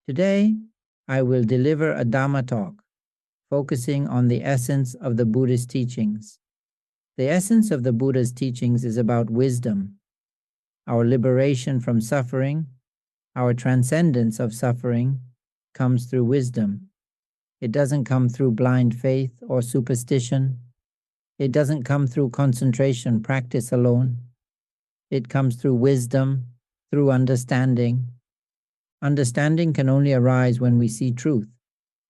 Today, I will deliver a Dhamma talk, focusing on the essence of the Buddhist teachings. The essence of the Buddha's teachings is about wisdom, our liberation from suffering, our transcendence of suffering comes through wisdom. It doesn't come through blind faith or superstition. It doesn't come through concentration practice alone. It comes through wisdom, through understanding. Understanding can only arise when we see truth,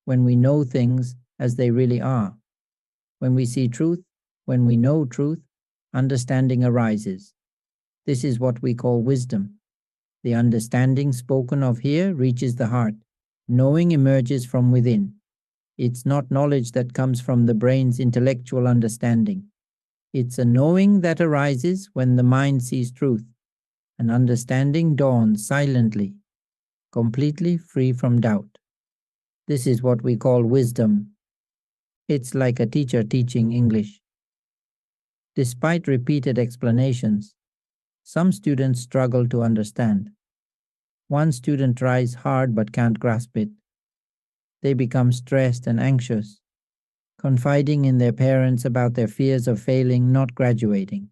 when we know things as they really are. When we see truth, when we know truth, understanding arises. This is what we call wisdom. The understanding spoken of here reaches the heart. Knowing emerges from within. It's not knowledge that comes from the brain's intellectual understanding. It's a knowing that arises when the mind sees truth. An understanding dawns silently, completely free from doubt. This is what we call wisdom. It's like a teacher teaching English. Despite repeated explanations, some students struggle to understand. One student tries hard but can't grasp it. They become stressed and anxious, confiding in their parents about their fears of failing, not graduating.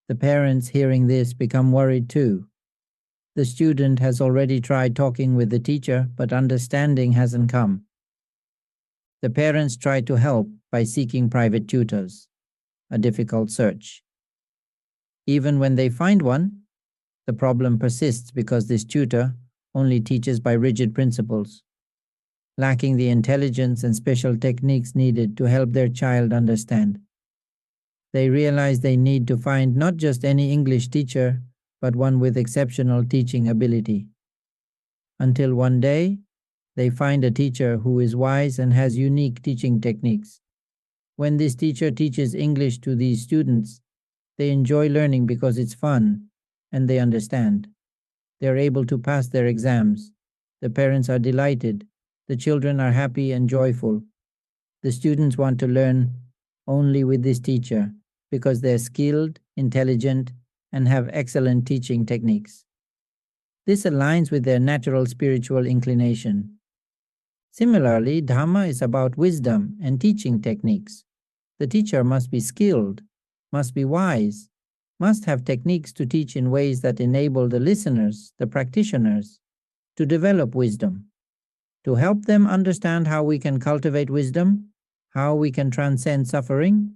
The parents, hearing this, become worried too. The student has already tried talking with the teacher, but understanding hasn't come. The parents try to help by seeking private tutors, a difficult search. Even when they find one, the problem persists because this tutor only teaches by rigid principles, lacking the intelligence and special techniques needed to help their child understand. They realize they need to find not just any English teacher, but one with exceptional teaching ability. Until one day, they find a teacher who is wise and has unique teaching techniques. When this teacher teaches English to these students, they enjoy learning because it's fun and they understand. They are able to pass their exams. The parents are delighted. The children are happy and joyful. The students want to learn only with this teacher because they're skilled, intelligent, and have excellent teaching techniques. This aligns with their natural spiritual inclination. Similarly, Dhamma is about wisdom and teaching techniques. The teacher must be skilled, must be wise, must have techniques to teach in ways that enable the listeners, the practitioners, to develop wisdom, to help them understand how we can cultivate wisdom, how we can transcend suffering,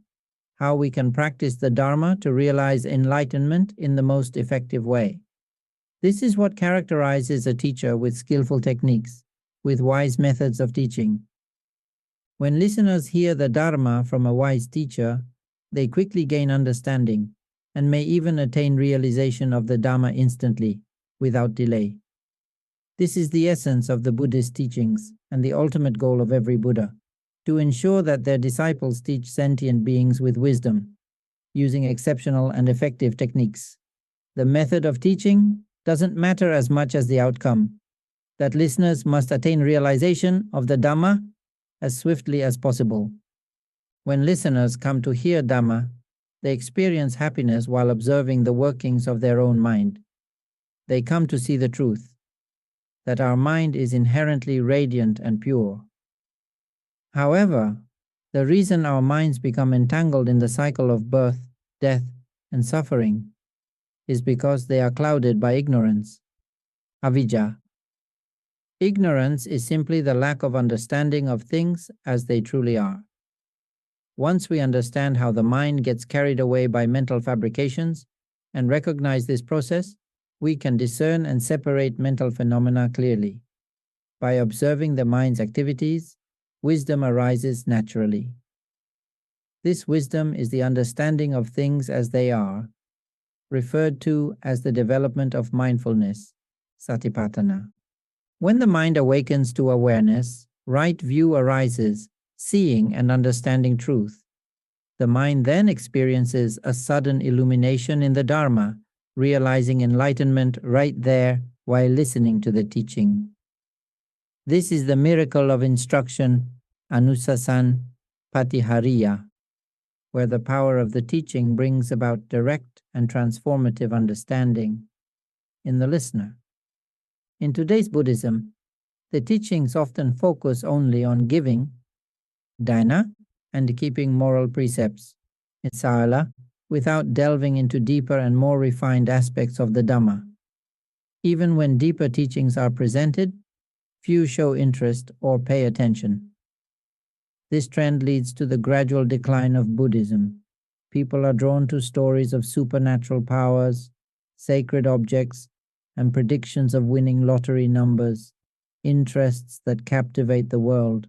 how we can practice the Dharma to realize enlightenment in the most effective way. This is what characterizes a teacher with skillful techniques, with wise methods of teaching. When listeners hear the Dharma from a wise teacher, they quickly gain understanding and may even attain realization of the Dhamma instantly, without delay. This is the essence of the Buddhist teachings and the ultimate goal of every Buddha, to ensure that their disciples teach sentient beings with wisdom, using exceptional and effective techniques. The method of teaching doesn't matter as much as the outcome, that listeners must attain realization of the Dhamma as swiftly as possible. When listeners come to hear Dhamma, they experience happiness while observing the workings of their own mind. They come to see the truth, that our mind is inherently radiant and pure. However, the reason our minds become entangled in the cycle of birth, death, and suffering is because they are clouded by ignorance, avijja. Ignorance is simply the lack of understanding of things as they truly are. Once we understand how the mind gets carried away by mental fabrications and recognize this process, we can discern and separate mental phenomena clearly. By observing the mind's activities, wisdom arises naturally. This wisdom is the understanding of things as they are, referred to as the development of mindfulness, satipatthana. When the mind awakens to awareness, right view arises, seeing and understanding truth. The mind then experiences a sudden illumination in the Dharma, realizing enlightenment right there while listening to the teaching. This is the miracle of instruction, anusasan patihariya, where the power of the teaching brings about direct and transformative understanding in the listener. In today's Buddhism, the teachings often focus only on giving, dana, and keeping moral precepts, sila, without delving into deeper and more refined aspects of the Dhamma. Even when deeper teachings are presented, few show interest or pay attention. This trend leads to the gradual decline of Buddhism. People are drawn to stories of supernatural powers, sacred objects, and predictions of winning lottery numbers, interests that captivate the world.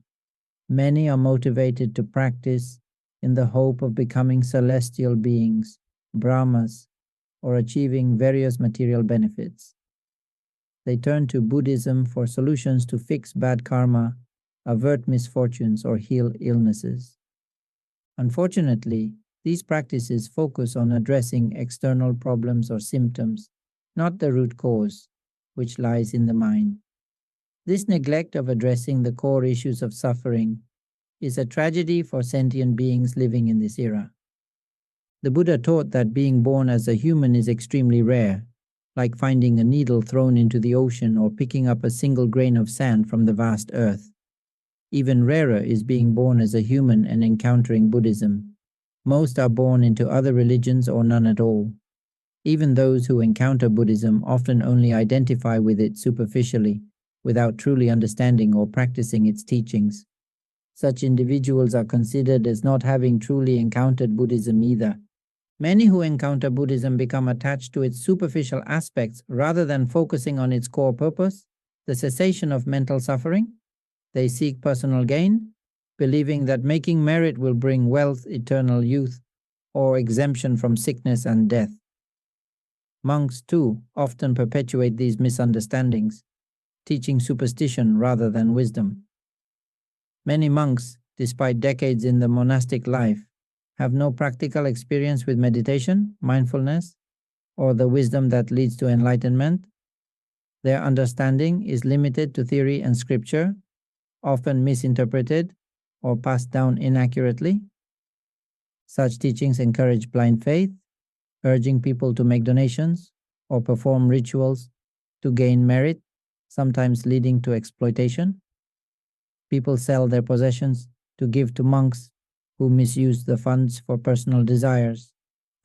Many are motivated to practice in the hope of becoming celestial beings, Brahmas, or achieving various material benefits. They turn to Buddhism for solutions to fix bad karma, avert misfortunes, or heal illnesses. Unfortunately, these practices focus on addressing external problems or symptoms, not the root cause, which lies in the mind. This neglect of addressing the core issues of suffering is a tragedy for sentient beings living in this era. The Buddha taught that being born as a human is extremely rare, like finding a needle thrown into the ocean or picking up a single grain of sand from the vast earth. Even rarer is being born as a human and encountering Buddhism. Most are born into other religions or none at all. Even those who encounter Buddhism often only identify with it superficially, without truly understanding or practicing its teachings. Such individuals are considered as not having truly encountered Buddhism either. Many who encounter Buddhism become attached to its superficial aspects rather than focusing on its core purpose, the cessation of mental suffering. They seek personal gain, believing that making merit will bring wealth, eternal youth, or exemption from sickness and death. Monks, too, often perpetuate these misunderstandings, teaching superstition rather than wisdom. Many monks, despite decades in the monastic life, have no practical experience with meditation, mindfulness, or the wisdom that leads to enlightenment. Their understanding is limited to theory and scripture, often misinterpreted or passed down inaccurately. Such teachings encourage blind faith, urging people to make donations or perform rituals to gain merit, sometimes leading to exploitation. People sell their possessions to give to monks who misuse the funds for personal desires,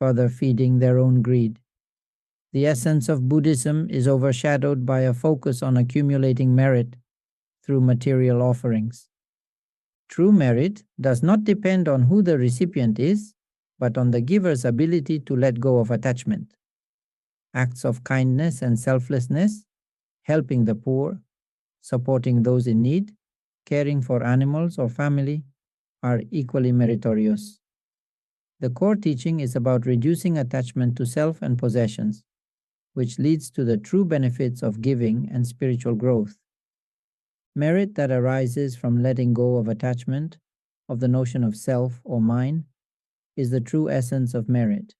further feeding their own greed. The essence of Buddhism is overshadowed by a focus on accumulating merit through material offerings. True merit does not depend on who the recipient is, but on the giver's ability to let go of attachment. Acts of kindness and selflessness, helping the poor, supporting those in need, caring for animals or family, are equally meritorious. The core teaching is about reducing attachment to self and possessions, which leads to the true benefits of giving and spiritual growth. Merit that arises from letting go of attachment, of the notion of self or mine, is the true essence of merit.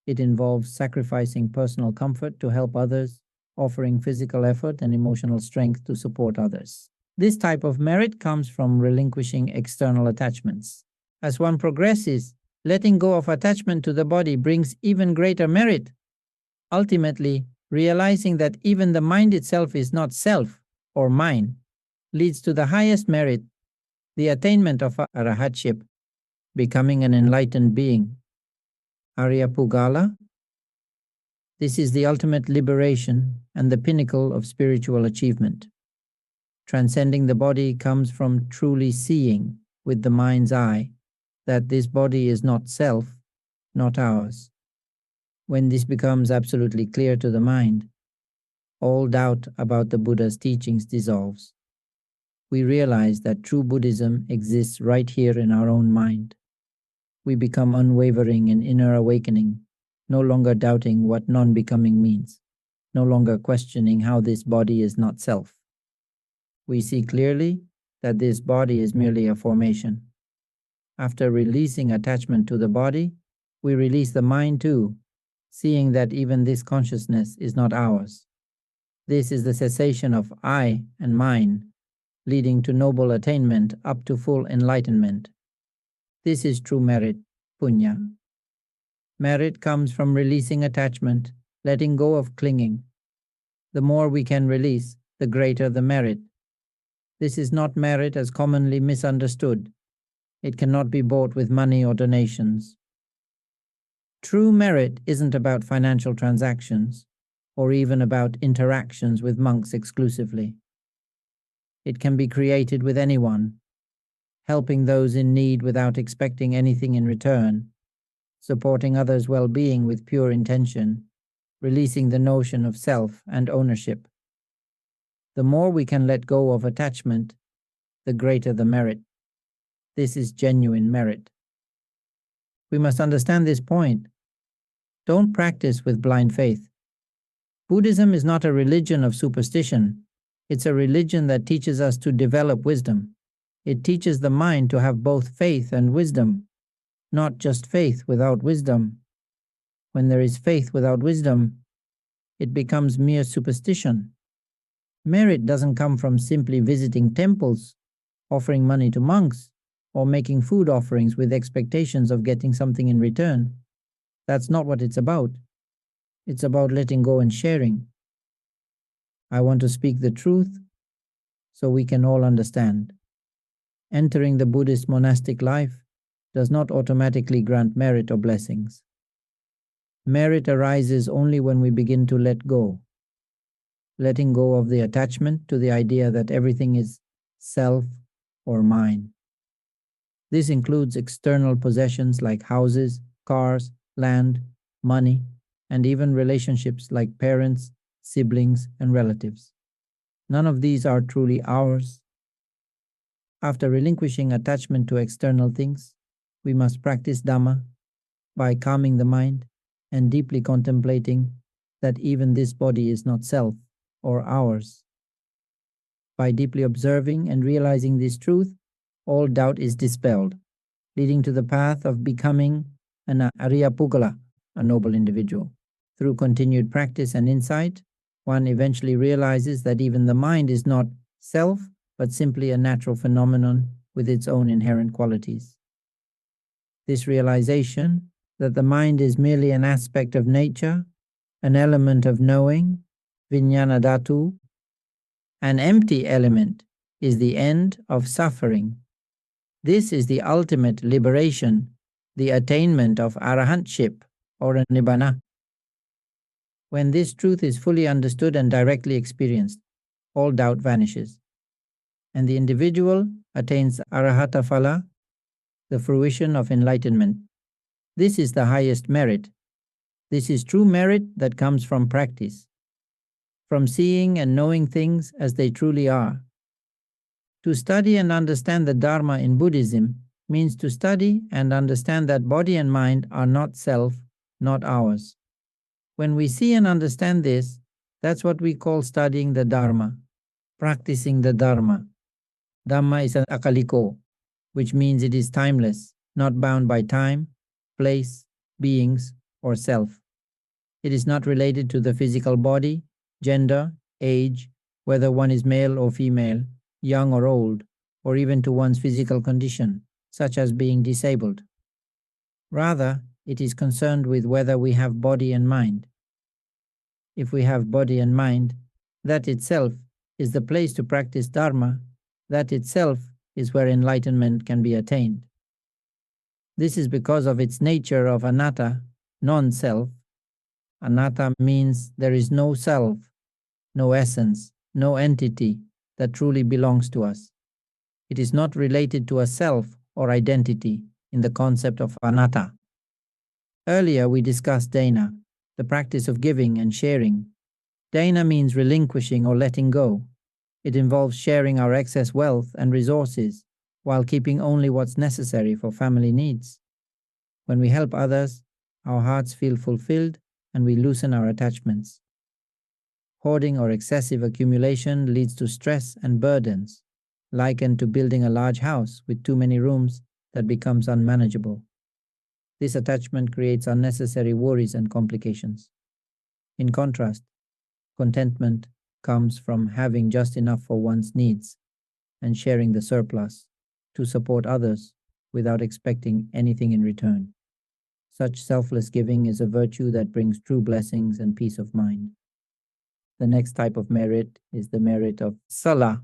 It involves sacrificing personal comfort to help others, offering physical effort and emotional strength to support others. This type of merit comes from relinquishing external attachments. As one progresses, letting go of attachment to the body brings even greater merit. Ultimately, realizing that even the mind itself is not self or mine leads to the highest merit, the attainment of arahatship, becoming an enlightened being. Aryapugala. This is the ultimate liberation and the pinnacle of spiritual achievement. Transcending the body comes from truly seeing with the mind's eye that this body is not self, not ours. When this becomes absolutely clear to the mind, all doubt about the Buddha's teachings dissolves. We realize that true Buddhism exists right here in our own mind. We become unwavering in inner awakening, no longer doubting what non-becoming means, no longer questioning how this body is not self. We see clearly that this body is merely a formation. After releasing attachment to the body, we release the mind too, seeing that even this consciousness is not ours. This is the cessation of I and mine, leading to noble attainment up to full enlightenment. This is true merit, punya. Merit comes from releasing attachment, letting go of clinging. The more we can release, the greater the merit. This is not merit as commonly misunderstood. It cannot be bought with money or donations. True merit isn't about financial transactions, or even about interactions with monks exclusively. It can be created with anyone, helping those in need without expecting anything in return, supporting others' well-being with pure intention, releasing the notion of self and ownership. The more we can let go of attachment, the greater the merit. This is genuine merit. We must understand this point. Don't practice with blind faith. Buddhism is not a religion of superstition. It's a religion that teaches us to develop wisdom. It teaches the mind to have both faith and wisdom, not just faith without wisdom. When there is faith without wisdom, it becomes mere superstition. Merit doesn't come from simply visiting temples, offering money to monks, or making food offerings with expectations of getting something in return. That's not what it's about. It's about letting go and sharing. I want to speak the truth so we can all understand. Entering the Buddhist monastic life does not automatically grant merit or blessings. Merit arises only when we begin to let go. Letting go of the attachment to the idea that everything is self or mine. This includes external possessions like houses, cars, land, money, and even relationships like parents, siblings, and relatives. None of these are truly ours. After relinquishing attachment to external things, we must practice Dhamma by calming the mind and deeply contemplating that even this body is not self or ours. By deeply observing and realizing this truth, all doubt is dispelled, leading to the path of becoming an Arya Pugala, a noble individual. Through continued practice and insight, one eventually realizes that even the mind is not self, but simply a natural phenomenon with its own inherent qualities. This realization that the mind is merely an aspect of nature, an element of knowing, vijnana dhatu, an empty element, is the end of suffering. This is the ultimate liberation, the attainment of arahantship or nibbana. When this truth is fully understood and directly experienced, all doubt vanishes, and the individual attains arahata phala, the fruition of enlightenment. This is the highest merit. This is true merit that comes from practice, from seeing and knowing things as they truly are. To study and understand the Dharma in Buddhism means to study and understand that body and mind are not self, not ours. When we see and understand this, that's what we call studying the Dharma, practicing the Dharma. Dhamma is an akaliko, which means it is timeless, not bound by time, place, beings, or self. It is not related to the physical body, gender, age, whether one is male or female, young or old, or even to one's physical condition, such as being disabled. Rather, it is concerned with whether we have body and mind. If we have body and mind, that itself is the place to practice Dharma, that itself is where enlightenment can be attained. This is because of its nature of anatta, non-self. Anatta means there is no self, no essence, no entity that truly belongs to us. It is not related to a self or identity in the concept of anatta. Earlier we discussed dana, the practice of giving and sharing. Dana means relinquishing or letting go. It involves sharing our excess wealth and resources while keeping only what's necessary for family needs. When we help others, our hearts feel fulfilled and we loosen our attachments. Hoarding or excessive accumulation leads to stress and burdens, likened to building a large house with too many rooms that becomes unmanageable. This attachment creates unnecessary worries and complications. In contrast, contentment comes from having just enough for one's needs and sharing the surplus to support others without expecting anything in return. Such selfless giving is a virtue that brings true blessings and peace of mind. The next type of merit is the merit of sala,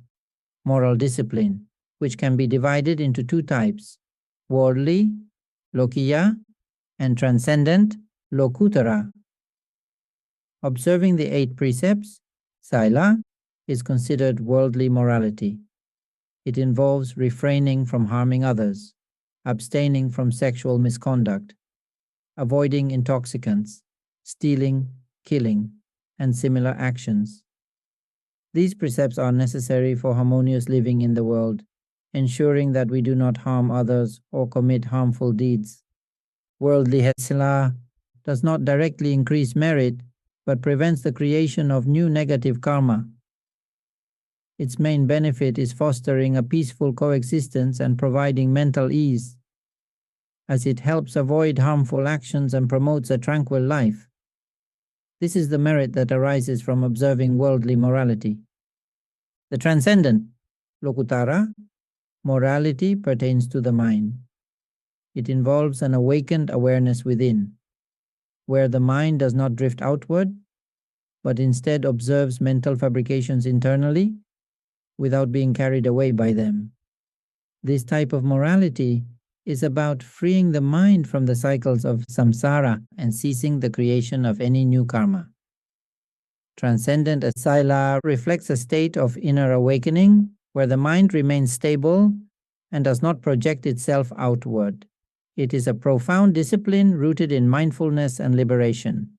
moral discipline, which can be divided into two types: worldly, lokiya, and transcendent, lokutara. Observing the 8 precepts, sila, is considered worldly morality. It involves refraining from harming others, abstaining from sexual misconduct, avoiding intoxicants, stealing, killing, and similar actions. These precepts are necessary for harmonious living in the world, ensuring that we do not harm others or commit harmful deeds. Worldly sila does not directly increase merit, but prevents the creation of new negative karma. Its main benefit is fostering a peaceful coexistence and providing mental ease, as it helps avoid harmful actions and promotes a tranquil life. This is the merit that arises from observing worldly morality. The transcendent, lokutara, morality pertains to the mind. It involves an awakened awareness within, where the mind does not drift outward, but instead observes mental fabrications internally without being carried away by them. This type of morality is about freeing the mind from the cycles of samsara and ceasing the creation of any new karma. Transcendent sila reflects a state of inner awakening where the mind remains stable and does not project itself outward. It is a profound discipline rooted in mindfulness and liberation.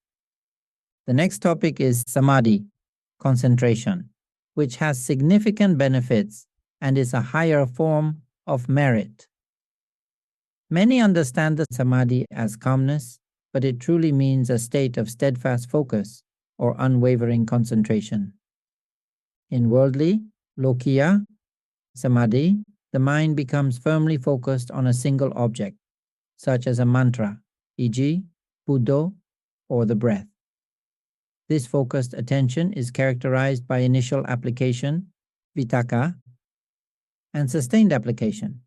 The next topic is samadhi, concentration, which has significant benefits and is a higher form of merit. Many understand the samadhi as calmness, but it truly means a state of steadfast focus or unwavering concentration. In worldly, lokiya, samadhi, the mind becomes firmly focused on a single object, such as a mantra, e.g., Buddho, or the breath. This focused attention is characterized by initial application, vitaka, and sustained application,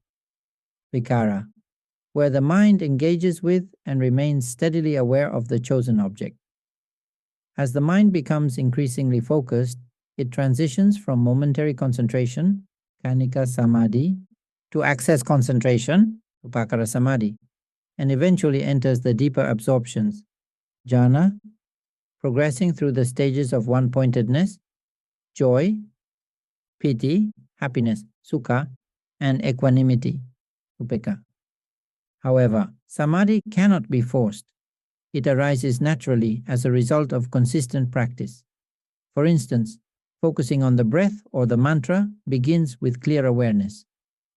vikara, where the mind engages with and remains steadily aware of the chosen object. As the mind becomes increasingly focused, it transitions from momentary concentration, kanika samadhi, to access concentration, upakara samadhi, and eventually enters the deeper absorptions, jhana, progressing through the stages of one-pointedness, joy, piti, happiness, sukha, and equanimity, upekkha. However, samadhi cannot be forced. It arises naturally as a result of consistent practice. For instance, focusing on the breath or the mantra begins with clear awareness,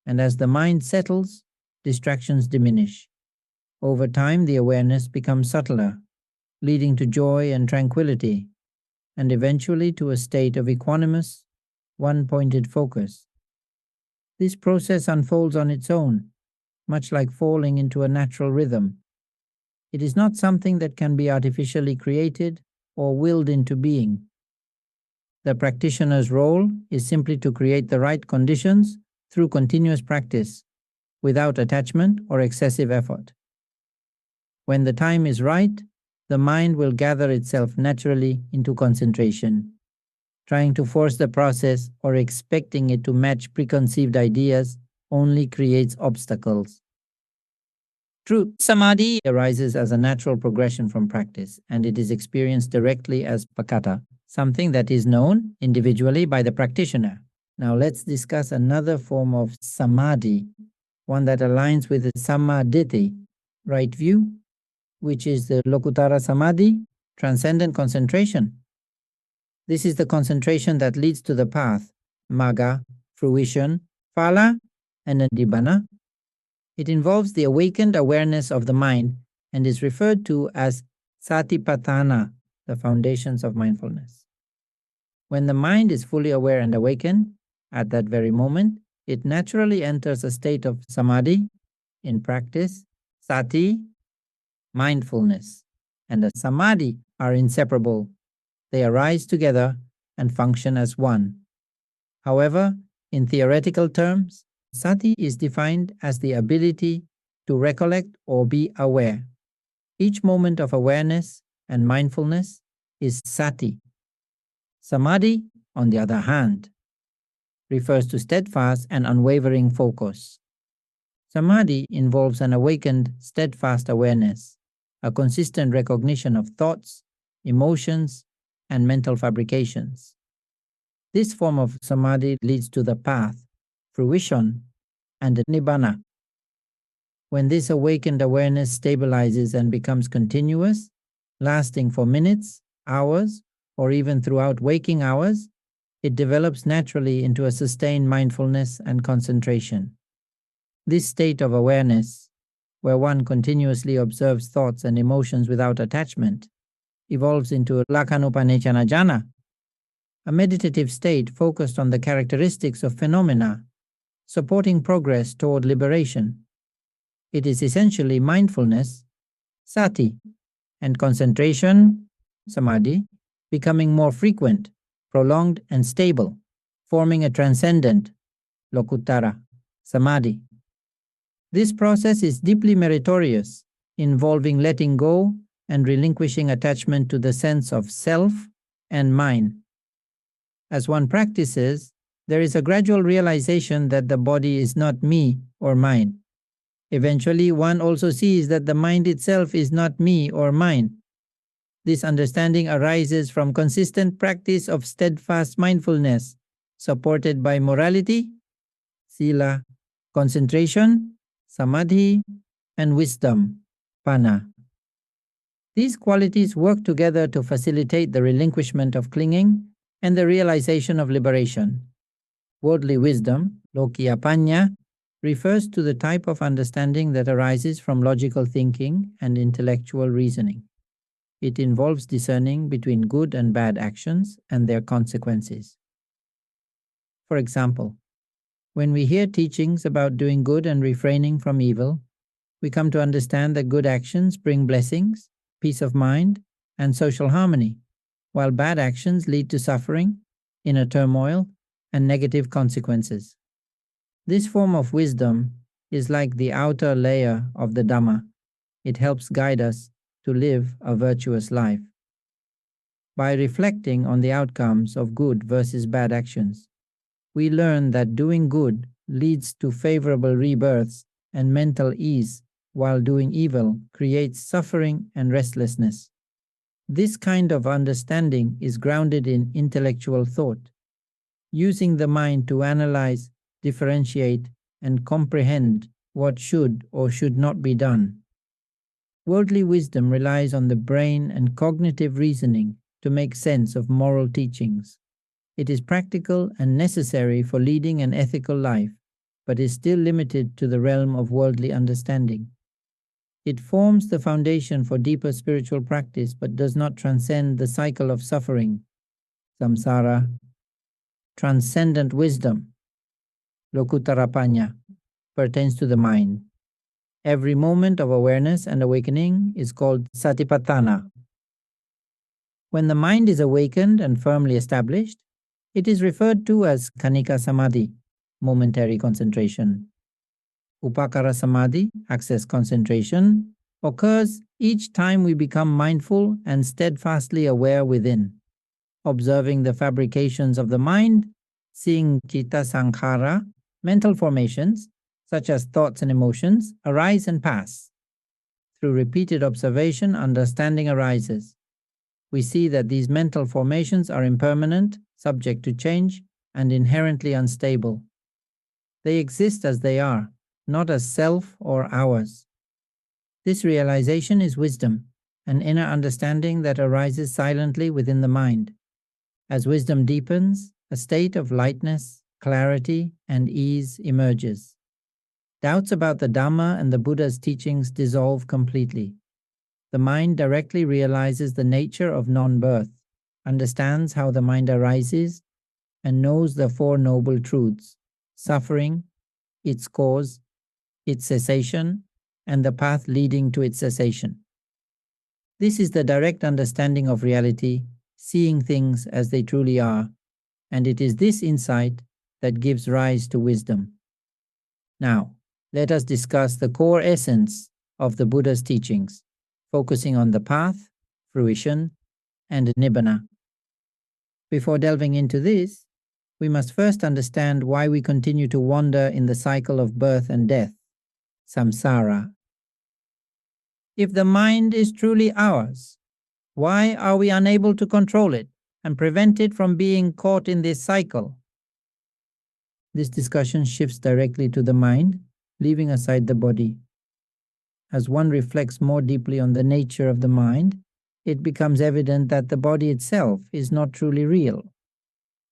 and as the mind settles, distractions diminish. Over time, the awareness becomes subtler, leading to joy and tranquility, and eventually to a state of equanimous, one-pointed focus. This process unfolds on its own, much like falling into a natural rhythm. It is not something that can be artificially created or willed into being. The practitioner's role is simply to create the right conditions through continuous practice, without attachment or excessive effort. When the time is right, the mind will gather itself naturally into concentration. Trying to force the process or expecting it to match preconceived ideas only creates obstacles. True samadhi arises as a natural progression from practice, and it is experienced directly as pakata, something that is known individually by the practitioner. Now let's discuss another form of samadhi, one that aligns with the sammaditi, right view, which is the lokutara samadhi, transcendent concentration. This is the concentration that leads to the path, magga, fruition, phala, and nibbana. It involves the awakened awareness of the mind and is referred to as satipatthana, the foundations of mindfulness. When the mind is fully aware and awakened, at that very moment, it naturally enters a state of samadhi. In practice, sati, mindfulness, and the samadhi are inseparable. They arise together and function as one. However, in theoretical terms, sati is defined as the ability to recollect or be aware. Each moment of awareness and mindfulness is sati. Samadhi, on the other hand, refers to steadfast and unwavering focus. Samadhi involves an awakened, steadfast awareness, a consistent recognition of thoughts, emotions, and mental fabrications. This form of samadhi leads to the path, fruition, and the nibbana. When this awakened awareness stabilizes and becomes continuous, lasting for minutes, hours, or even throughout waking hours, it develops naturally into a sustained mindfulness and concentration. This state of awareness, where one continuously observes thoughts and emotions without attachment, evolves into lakhanupanechana jhana, a meditative state focused on the characteristics of phenomena, supporting progress toward liberation. It is essentially mindfulness, sati, and concentration, samadhi, becoming more frequent, prolonged, and stable, forming a transcendent, lokuttara, samadhi. This process is deeply meritorious, involving letting go and relinquishing attachment to the sense of self and mine. As one practices, there is a gradual realization that the body is not me or mine. Eventually, one also sees that the mind itself is not me or mine. This understanding arises from consistent practice of steadfast mindfulness, supported by morality, sila, concentration, samadhi, and wisdom, panna. These qualities work together to facilitate the relinquishment of clinging and the realization of liberation. Worldly wisdom, lokiya panya, refers to the type of understanding that arises from logical thinking and intellectual reasoning. It involves discerning between good and bad actions and their consequences. For example, when we hear teachings about doing good and refraining from evil, we come to understand that good actions bring blessings, peace of mind, and social harmony, while bad actions lead to suffering, inner turmoil, and negative consequences. This form of wisdom is like the outer layer of the Dhamma. It helps guide us to live a virtuous life. By reflecting on the outcomes of good versus bad actions, we learn that doing good leads to favorable rebirths and mental ease, while doing evil creates suffering and restlessness. This kind of understanding is grounded in intellectual thought, using the mind to analyze, differentiate, and comprehend what should or should not be done. Worldly wisdom relies on the brain and cognitive reasoning to make sense of moral teachings. It is practical and necessary for leading an ethical life, but is still limited to the realm of worldly understanding. It forms the foundation for deeper spiritual practice, but does not transcend the cycle of suffering, samsara. Transcendent wisdom, lokuttara panya, pertains to the mind. Every moment of awareness and awakening is called satipatthana. When the mind is awakened and firmly established, it is referred to as khanika samadhi, momentary concentration. Upakara samadhi, access concentration, occurs each time we become mindful and steadfastly aware within, observing the fabrications of the mind, seeing citta sankhara, mental formations, such as thoughts and emotions, arise and pass. Through repeated observation, understanding arises. We see that these mental formations are impermanent, subject to change, and inherently unstable. They exist as they are, not as self or ours. This realization is wisdom, an inner understanding that arises silently within the mind. As wisdom deepens, a state of lightness, clarity, and ease emerges. Doubts about the Dhamma and the Buddha's teachings dissolve completely. The mind directly realizes the nature of non-birth, understands how the mind arises, and knows the Four Noble Truths: suffering, its cause, its cessation, and the path leading to its cessation. This is the direct understanding of reality, seeing things as they truly are, and it is this insight that gives rise to wisdom. Now, let us discuss the core essence of the Buddha's teachings, focusing on the path, fruition, and nibbana. Before delving into this, we must first understand why we continue to wander in the cycle of birth and death, samsara. If the mind is truly ours, why are we unable to control it and prevent it from being caught in this cycle? This discussion shifts directly to the mind, leaving aside the body. As one reflects more deeply on the nature of the mind, it becomes evident that the body itself is not truly real.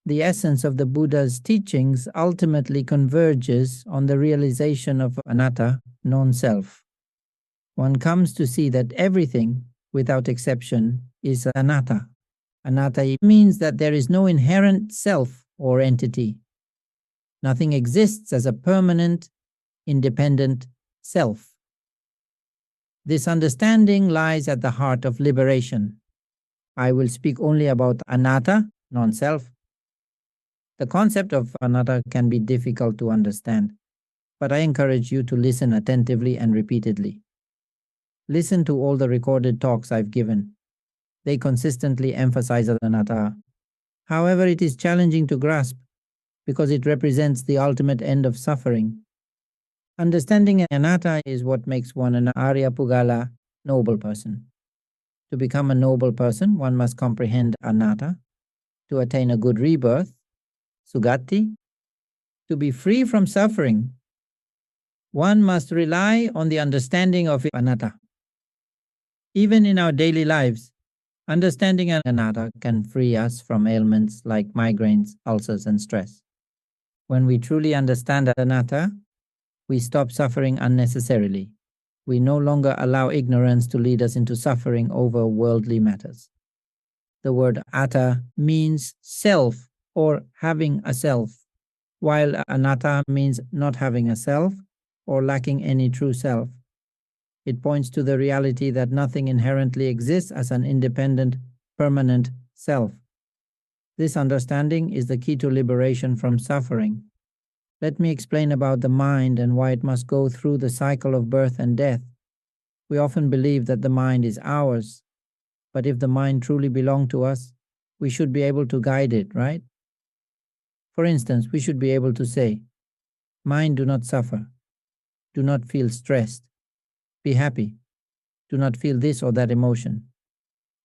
The essence of the Buddha's teachings ultimately converges on the realization of anatta, non-self. One comes to see that everything, without exception, is anatta. Anatta means that there is no inherent self or entity. Nothing exists as a permanent, independent self. This understanding lies at the heart of liberation. I will speak only about anatta, non-self. The concept of anatta can be difficult to understand, but I encourage you to listen attentively and repeatedly. Listen to all the recorded talks I've given. They consistently emphasize anatta. However, it is challenging to grasp because it represents the ultimate end of suffering. Understanding anatta is what makes one an Arya Pugala, noble person. To become a noble person, one must comprehend anatta. To attain a good rebirth, sugati, to be free from suffering, one must rely on the understanding of anatta. Even in our daily lives, understanding anatta can free us from ailments like migraines, ulcers, and stress. When we truly understand anatta, we stop suffering unnecessarily. We no longer allow ignorance to lead us into suffering over worldly matters. The word atta means self or having a self, while anatta means not having a self or lacking any true self. It points to the reality that nothing inherently exists as an independent, permanent self. This understanding is the key to liberation from suffering. Let me explain about the mind and why it must go through the cycle of birth and death. We often believe that the mind is ours, but if the mind truly belonged to us, we should be able to guide it, right? For instance, we should be able to say, "Mind, do not suffer. Do not feel stressed. Be happy. Do not feel this or that emotion.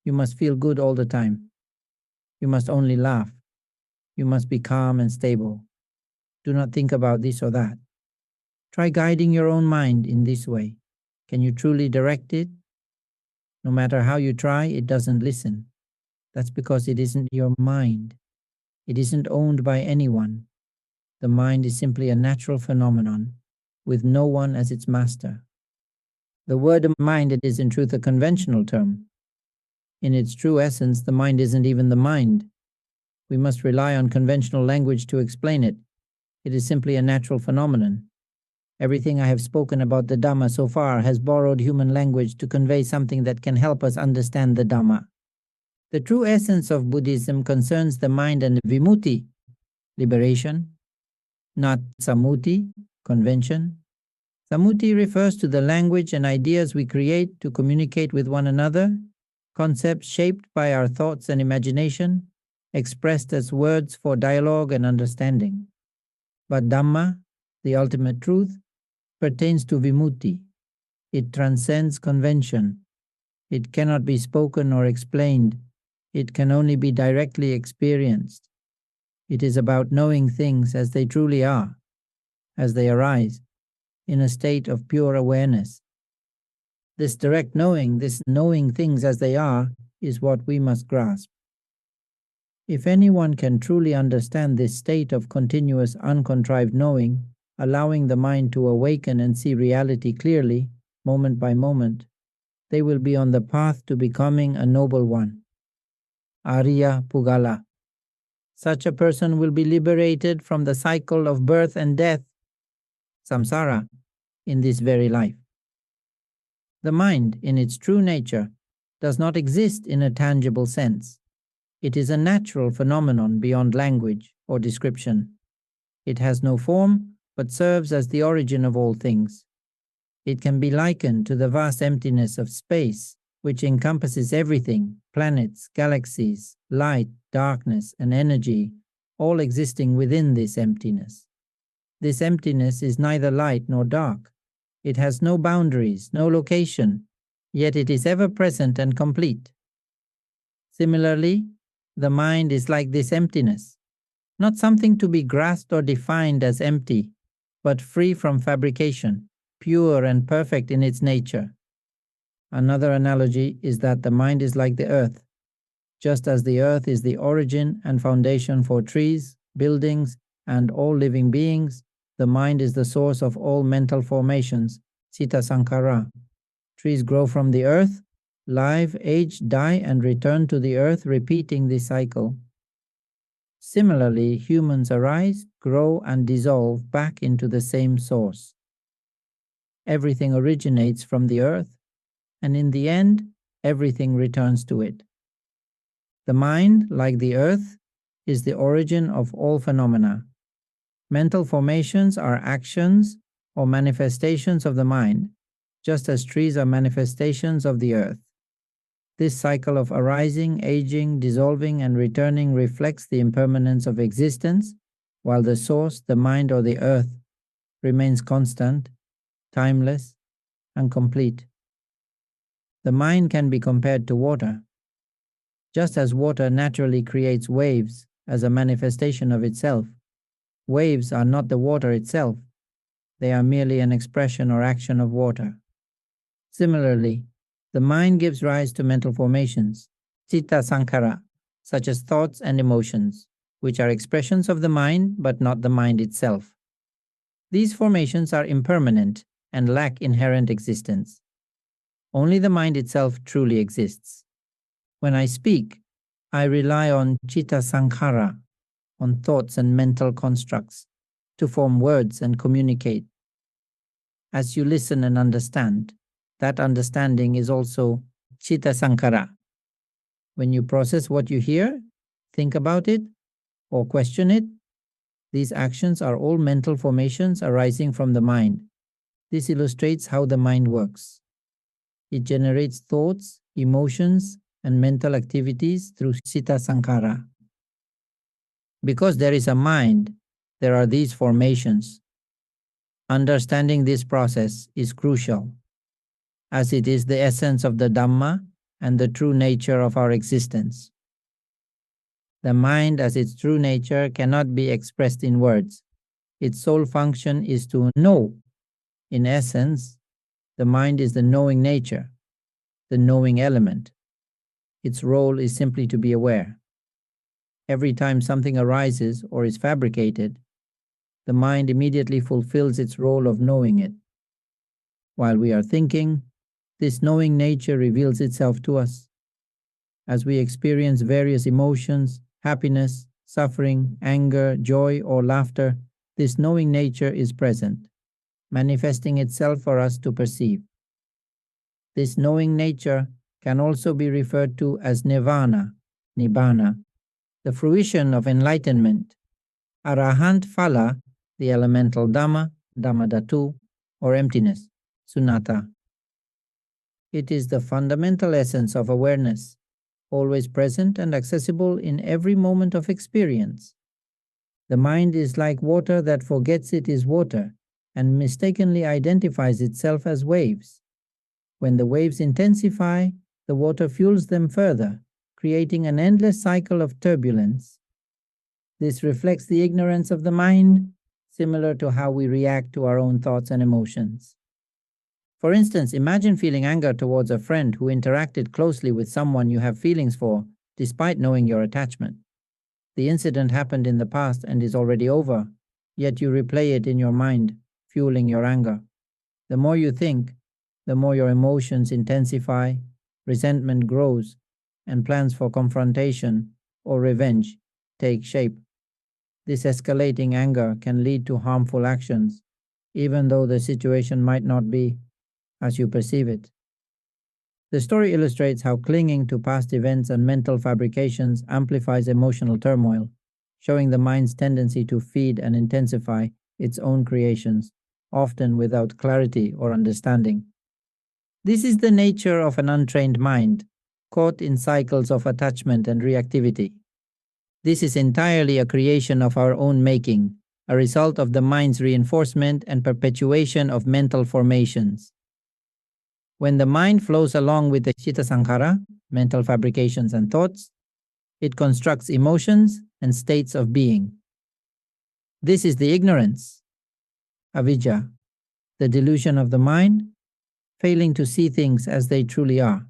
You must feel good all the time. You must only laugh. You must be calm and stable. Do not think about this or that." Try guiding your own mind in this way. Can you truly direct it? No matter how you try, it doesn't listen. That's because it isn't your mind. It isn't owned by anyone. The mind is simply a natural phenomenon, with no one as its master. The word mind is in truth a conventional term. In its true essence, the mind isn't even the mind. We must rely on conventional language to explain it. It is simply a natural phenomenon. Everything I have spoken about the Dhamma so far has borrowed human language to convey something that can help us understand the Dhamma. The true essence of Buddhism concerns the mind and vimutti, liberation, not sammuti, convention. Sammuti refers to the language and ideas we create to communicate with one another, concepts shaped by our thoughts and imagination, expressed as words for dialogue and understanding. But Dhamma, the ultimate truth, pertains to vimutti. It transcends convention. It cannot be spoken or explained. It can only be directly experienced. It is about knowing things as they truly are, as they arise, in a state of pure awareness. This direct knowing, this knowing things as they are, is what we must grasp. If anyone can truly understand this state of continuous uncontrived knowing, allowing the mind to awaken and see reality clearly, moment by moment, they will be on the path to becoming a noble one. Arya Pugala. Such a person will be liberated from the cycle of birth and death, samsara, in this very life. The mind, in its true nature, does not exist in a tangible sense. It is a natural phenomenon beyond language or description. It has no form, but serves as the origin of all things. It can be likened to the vast emptiness of space which encompasses everything: planets, galaxies, light, darkness, and energy, all existing within this emptiness. This emptiness is neither light nor dark. It has no boundaries, no location, yet it is ever present and complete. Similarly, the mind is like this emptiness, not something to be grasped or defined as empty, but free from fabrication, pure and perfect in its nature. Another analogy is that the mind is like the earth. Just as the earth is the origin and foundation for trees, buildings, and all living beings, the mind is the source of all mental formations, citta sankhara. Trees grow from the earth, live, age, die, and return to the earth, repeating this cycle. Similarly, humans arise, grow, and dissolve back into the same source. Everything originates from the earth, and in the end, everything returns to it. The mind, like the earth, is the origin of all phenomena. Mental formations are actions or manifestations of the mind, just as trees are manifestations of the earth. This cycle of arising, aging, dissolving, and returning reflects the impermanence of existence, while the source, the mind or the earth, remains constant, timeless, and complete. The mind can be compared to water. Just as water naturally creates waves as a manifestation of itself, waves are not the water itself. They are merely an expression or action of water. Similarly, the mind gives rise to mental formations, citta sankhara, such as thoughts and emotions, which are expressions of the mind but not the mind itself. These formations are impermanent and lack inherent existence. Only the mind itself truly exists. When I speak, I rely on citta sankhara, on thoughts and mental constructs, to form words and communicate. As you listen and understand, that understanding is also citta sankhara. When you process what you hear, think about it, or question it, these actions are all mental formations arising from the mind. This illustrates how the mind works. It generates thoughts, emotions, and mental activities through citta sankhara. Because there is a mind, there are these formations. Understanding this process is crucial, as it is the essence of the Dhamma and the true nature of our existence. The mind, as its true nature, cannot be expressed in words. Its sole function is to know. In essence, the mind is the knowing nature, the knowing element. Its role is simply to be aware. Every time something arises or is fabricated, the mind immediately fulfills its role of knowing it. While we are thinking, this knowing nature reveals itself to us. As we experience various emotions, happiness, suffering, anger, joy, or laughter, this knowing nature is present, manifesting itself for us to perceive. This knowing nature can also be referred to as nirvana, nibbana, the fruition of enlightenment, arahant phala, the elemental Dhamma, Dhammadhatu, or emptiness, sunnata. It is the fundamental essence of awareness, always present and accessible in every moment of experience. The mind is like water that forgets it is water and mistakenly identifies itself as waves. When the waves intensify, the water fuels them further, creating an endless cycle of turbulence. This reflects the ignorance of the mind, similar to how we react to our own thoughts and emotions. For instance, imagine feeling anger towards a friend who interacted closely with someone you have feelings for, despite knowing your attachment. The incident happened in the past and is already over, yet you replay it in your mind, fueling your anger. The more you think, the more your emotions intensify, resentment grows, and plans for confrontation or revenge take shape. This escalating anger can lead to harmful actions, even though the situation might not be as you perceive it. The story illustrates how clinging to past events and mental fabrications amplifies emotional turmoil, showing the mind's tendency to feed and intensify its own creations, often without clarity or understanding. This is the nature of an untrained mind, caught in cycles of attachment and reactivity. This is entirely a creation of our own making, a result of the mind's reinforcement and perpetuation of mental formations. When the mind flows along with the chitta sankhara, mental fabrications and thoughts, it constructs emotions and states of being. This is the ignorance, avidya, the delusion of the mind, failing to see things as they truly are.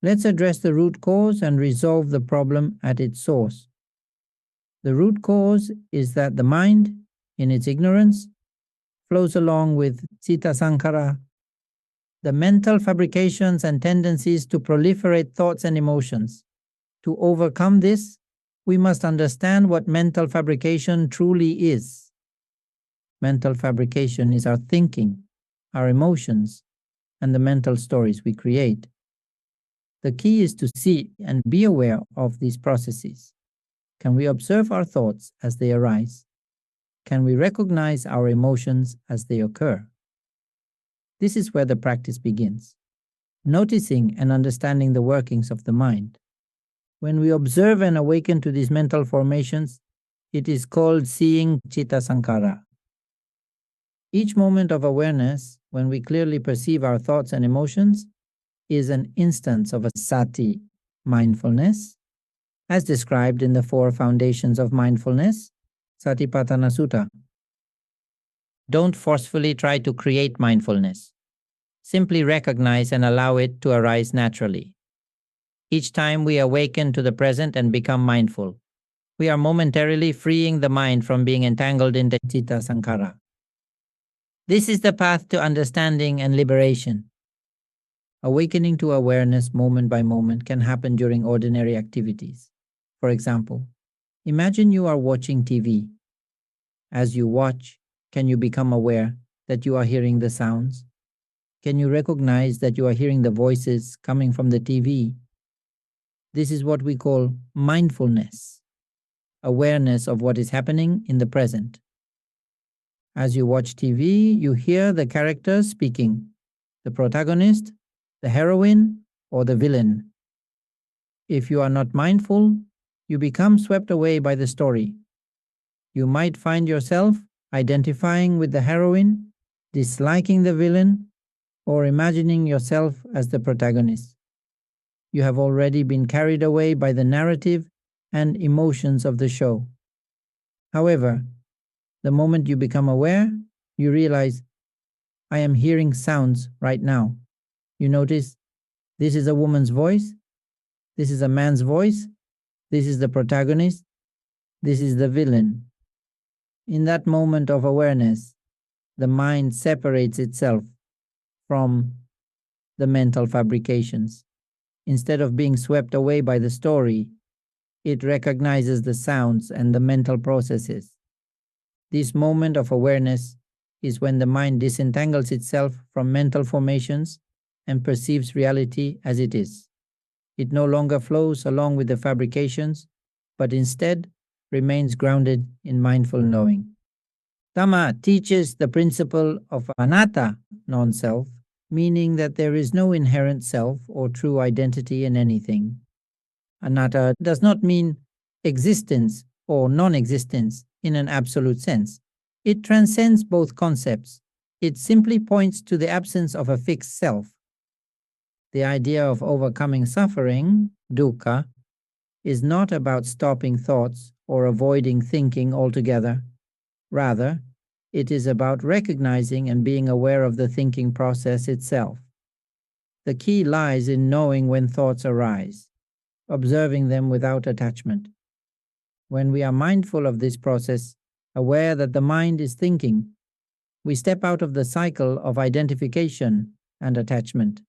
Let's address the root cause and resolve the problem at its source. The root cause is that the mind, in its ignorance, flows along with citta sankhara, the mental fabrications and tendencies to proliferate thoughts and emotions. To overcome this, we must understand what mental fabrication truly is. Mental fabrication is our thinking, our emotions, and the mental stories we create. The key is to see and be aware of these processes. Can we observe our thoughts as they arise? Can we recognize our emotions as they occur? This is where the practice begins, noticing and understanding the workings of the mind. When we observe and awaken to these mental formations, it is called seeing citta sankhara. Each moment of awareness, when we clearly perceive our thoughts and emotions, is an instance of a sati, mindfulness, as described in the 4 foundations of mindfulness, Satipatthana Sutta. Don't forcefully try to create mindfulness. Simply recognize and allow it to arise naturally. Each time we awaken to the present and become mindful, we are momentarily freeing the mind from being entangled in the citta sankhara. This is the path to understanding and liberation. Awakening to awareness moment by moment can happen during ordinary activities. For example, imagine you are watching TV. As you watch, can you become aware that you are hearing the sounds? Can you recognize that you are hearing the voices coming from the TV? This is what we call mindfulness, awareness of what is happening in the present. As you watch TV, you hear the characters speaking, the protagonist, the heroine, or the villain. If you are not mindful, you become swept away by the story. You might find yourself identifying with the heroine, disliking the villain, or imagining yourself as the protagonist. You have already been carried away by the narrative and emotions of the show. However, the moment you become aware, you realize, I am hearing sounds right now. You notice, this is a woman's voice, this is a man's voice, this is the protagonist, this is the villain. In that moment of awareness, the mind separates itself from the mental fabrications. Instead of being swept away by the story, it recognizes the sounds and the mental processes. This moment of awareness is when the mind disentangles itself from mental formations and perceives reality as it is. It no longer flows along with the fabrications, but instead remains grounded in mindful knowing. Dhamma teaches the principle of anatta, non-self, meaning that there is no inherent self or true identity in anything. Anatta does not mean existence or non-existence in an absolute sense. It transcends both concepts. It simply points to the absence of a fixed self. The idea of overcoming suffering, dukkha, is not about stopping thoughts or avoiding thinking altogether. Rather, it is about recognizing and being aware of the thinking process itself. The key lies in knowing when thoughts arise, observing them without attachment. When we are mindful of this process, aware that the mind is thinking, we step out of the cycle of identification and attachment.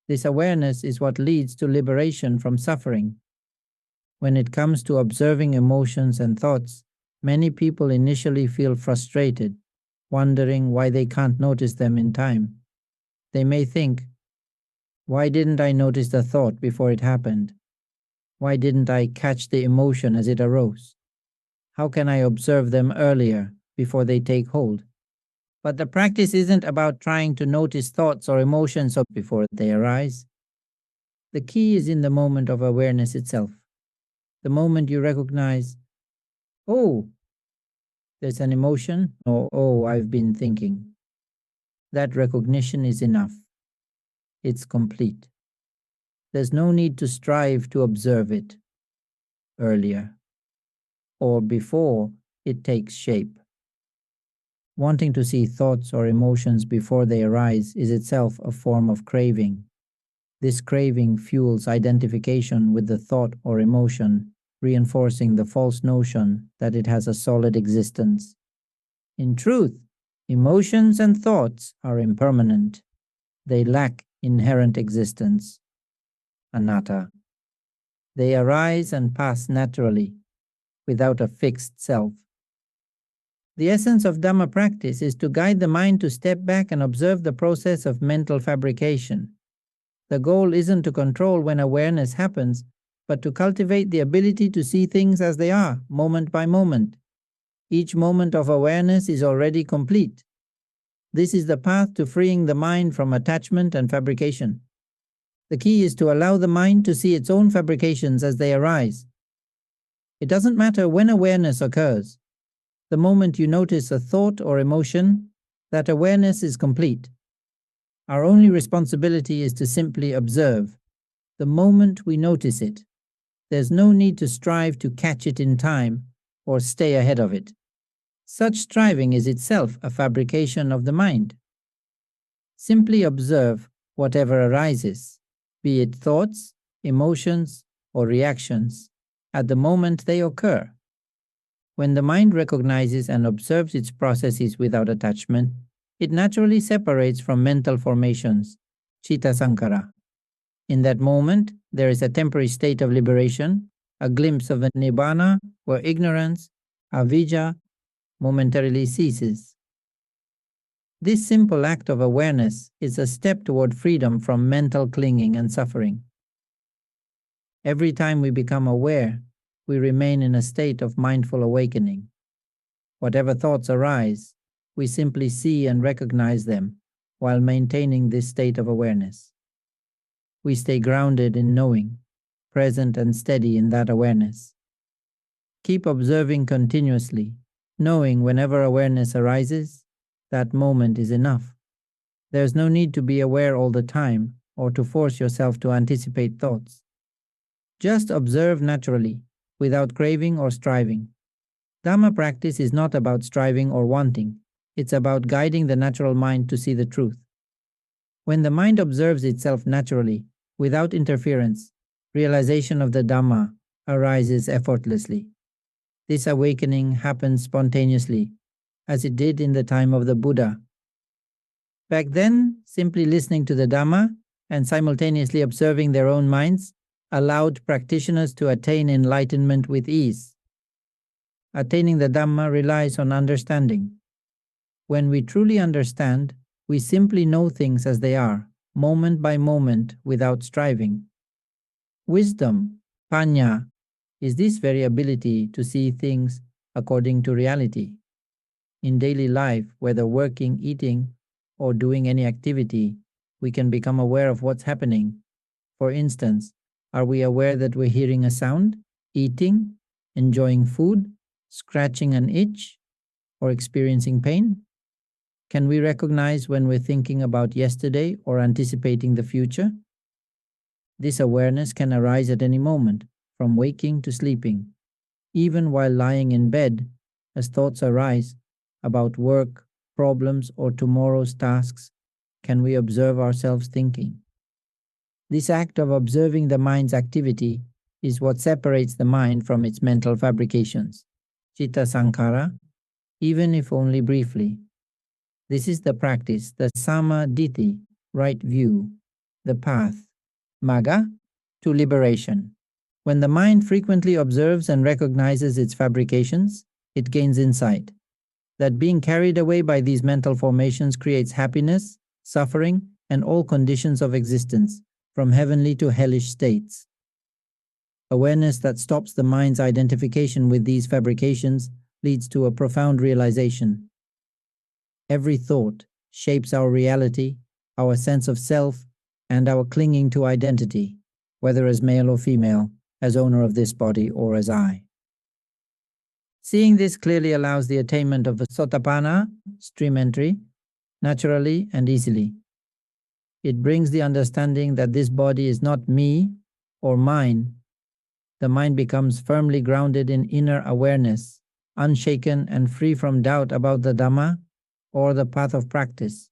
This awareness is what leads to liberation from suffering. When it comes to observing emotions and thoughts, many people initially feel frustrated, wondering why they can't notice them in time. They may think, why didn't I notice the thought before it happened? Why didn't I catch the emotion as it arose? How can I observe them earlier, before they take hold? But the practice isn't about trying to notice thoughts or emotions before they arise. The key is in the moment of awareness itself. The moment you recognize, oh, there's an emotion, or oh, I've been thinking. That recognition is enough. It's complete. There's no need to strive to observe it earlier or before it takes shape. Wanting to see thoughts or emotions before they arise is itself a form of craving. This craving fuels identification with the thought or emotion, reinforcing the false notion that it has a solid existence. In truth, emotions and thoughts are impermanent. They lack inherent existence, anatta. They arise and pass naturally, without a fixed self. The essence of Dhamma practice is to guide the mind to step back and observe the process of mental fabrication. The goal isn't to control when awareness happens, but to cultivate the ability to see things as they are, moment by moment. Each moment of awareness is already complete. This is the path to freeing the mind from attachment and fabrication. The key is to allow the mind to see its own fabrications as they arise. It doesn't matter when awareness occurs. The moment you notice a thought or emotion, that awareness is complete. Our only responsibility is to simply observe, the moment we notice it. There's no need to strive to catch it in time or stay ahead of it. Such striving is itself a fabrication of the mind. Simply observe whatever arises, be it thoughts, emotions, or reactions, at the moment they occur. When the mind recognizes and observes its processes without attachment, it naturally separates from mental formations, citta sankhara. In that moment, there is a temporary state of liberation, a glimpse of a nibbana where ignorance, avijja, momentarily ceases. This simple act of awareness is a step toward freedom from mental clinging and suffering. Every time we become aware, we remain in a state of mindful awakening. Whatever thoughts arise, we simply see and recognize them while maintaining this state of awareness. We stay grounded in knowing, present and steady in that awareness. Keep observing continuously, knowing whenever awareness arises, that moment is enough. There's no need to be aware all the time or to force yourself to anticipate thoughts. Just observe naturally, without craving or striving. Dhamma practice is not about striving or wanting. It's about guiding the natural mind to see the truth. When the mind observes itself naturally, without interference, realization of the Dhamma arises effortlessly. This awakening happens spontaneously, as it did in the time of the Buddha. Back then, simply listening to the Dhamma and simultaneously observing their own minds allowed practitioners to attain enlightenment with ease. Attaining the Dhamma relies on understanding. When we truly understand, we simply know things as they are, moment by moment, without striving. Wisdom, panya, is this very ability to see things according to reality. In daily life, whether working, eating, or doing any activity, we can become aware of what's happening. For instance, are we aware that we're hearing a sound, eating, enjoying food, scratching an itch, or experiencing pain? Can we recognize when we're thinking about yesterday or anticipating the future? This awareness can arise at any moment, from waking to sleeping. Even while lying in bed, as thoughts arise about work, problems, or tomorrow's tasks, can we observe ourselves thinking? This act of observing the mind's activity is what separates the mind from its mental fabrications, citta sankhara, even if only briefly. This is the practice, the samadhi, right view, the path, magga, to liberation. When the mind frequently observes and recognizes its fabrications, it gains insight that being carried away by these mental formations creates happiness, suffering, and all conditions of existence, from heavenly to hellish states. Awareness that stops the mind's identification with these fabrications leads to a profound realization. Every thought shapes our reality, our sense of self, and our clinging to identity, whether as male or female, as owner of this body or as I. Seeing this clearly allows the attainment of Sotapanna, stream entry, naturally and easily. It brings the understanding that this body is not me or mine. The mind becomes firmly grounded in inner awareness, unshaken and free from doubt about the Dhamma or the path of practice.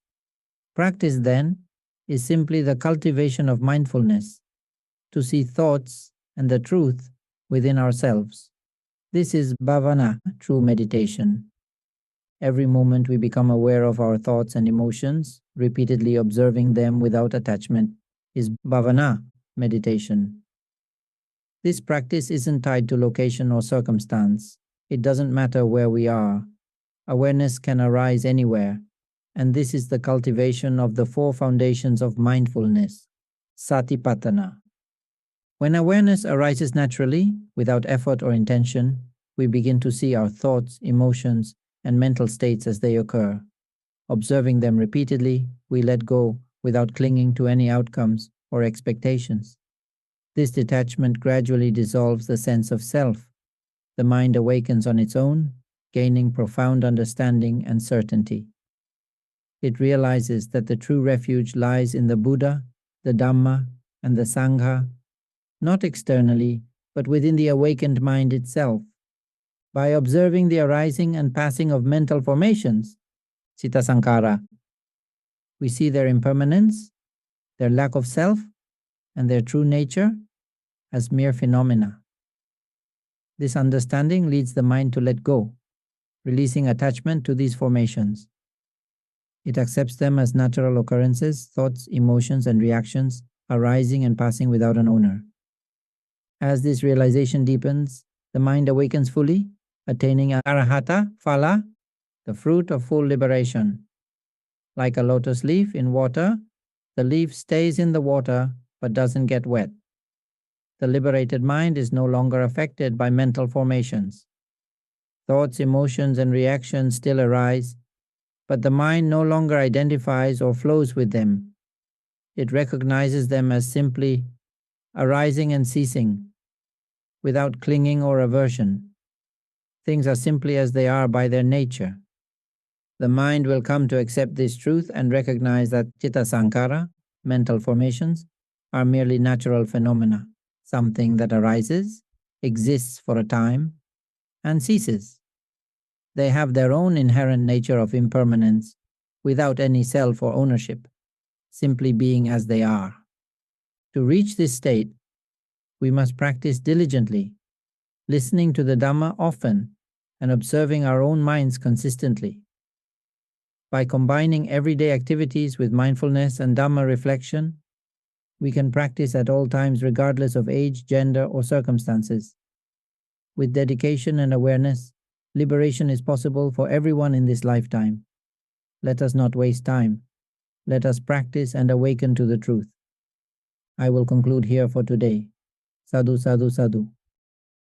Practice, then, is simply the cultivation of mindfulness, to see thoughts and the truth within ourselves. This is bhavana, true meditation. Every moment we become aware of our thoughts and emotions, repeatedly observing them without attachment, is bhavana, meditation. This practice isn't tied to location or circumstance. It doesn't matter where we are. Awareness can arise anywhere, and this is the cultivation of the four foundations of mindfulness, satipatthana. When awareness arises naturally, without effort or intention, we begin to see our thoughts, emotions, and mental states as they occur. Observing them repeatedly, we let go without clinging to any outcomes or expectations. This detachment gradually dissolves the sense of self. The mind awakens on its own, gaining profound understanding and certainty. It realizes that the true refuge lies in the Buddha, the Dhamma, and the Sangha, not externally, but within the awakened mind itself. By observing the arising and passing of mental formations, citta sankhara, we see their impermanence, their lack of self, and their true nature as mere phenomena. This understanding leads the mind to let go, releasing attachment to these formations. It accepts them as natural occurrences, thoughts, emotions, and reactions arising and passing without an owner. As this realization deepens, the mind awakens fully, attaining arahata phala, the fruit of full liberation. Like a lotus leaf in water, the leaf stays in the water but doesn't get wet. The liberated mind is no longer affected by mental formations. Thoughts, emotions, and reactions still arise, but the mind no longer identifies or flows with them. It recognizes them as simply arising and ceasing, without clinging or aversion. Things are simply as they are by their nature. The mind will come to accept this truth and recognize that citta sankhara, mental formations, are merely natural phenomena, something that arises, exists for a time, and ceases. They have their own inherent nature of impermanence, without any self or ownership, simply being as they are. To reach this state, we must practice diligently, listening to the Dhamma often, and observing our own minds consistently. By combining everyday activities with mindfulness and Dhamma reflection, we can practice at all times regardless of age, gender, or circumstances. With dedication and awareness, liberation is possible for everyone in this lifetime. Let us not waste time. Let us practice and awaken to the truth. I will conclude here for today. Sadhu, sadhu, sadhu.